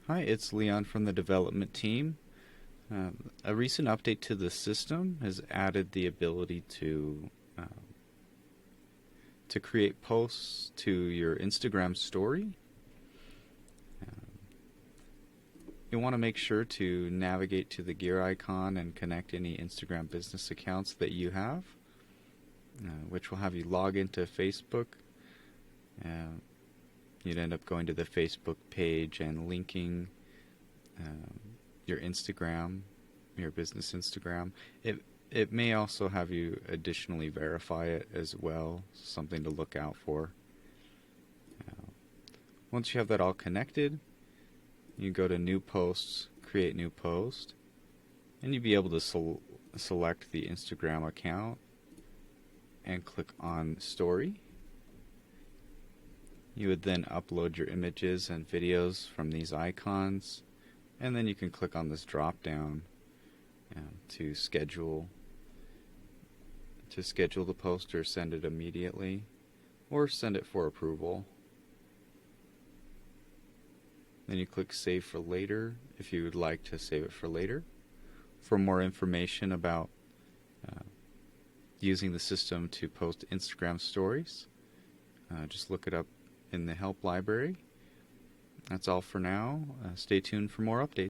Hi, it's Leon from the development team. A recent update to the system has added the ability to create posts to your Instagram story. You want to make sure to navigate to the gear icon and connect any Instagram business accounts that you have, which will have you log into Facebook. Uh, you'd end up going to the Facebook page and linking um, your Instagram, your business Instagram. It may also have you additionally verify it as well, something to look out for. Uh, Once you have that all connected, you go to New Posts, Create New Post, and you'd be able to select the Instagram account and click on Story. You would then upload your images and videos from these icons, and then you can click on this drop down to schedule the post or send it immediately or send it for approval. Then you click Save for Later if you would like to save it for later. For more information about using the system to post Instagram stories, just look it up in the help library. That's all for now. Stay tuned for more updates.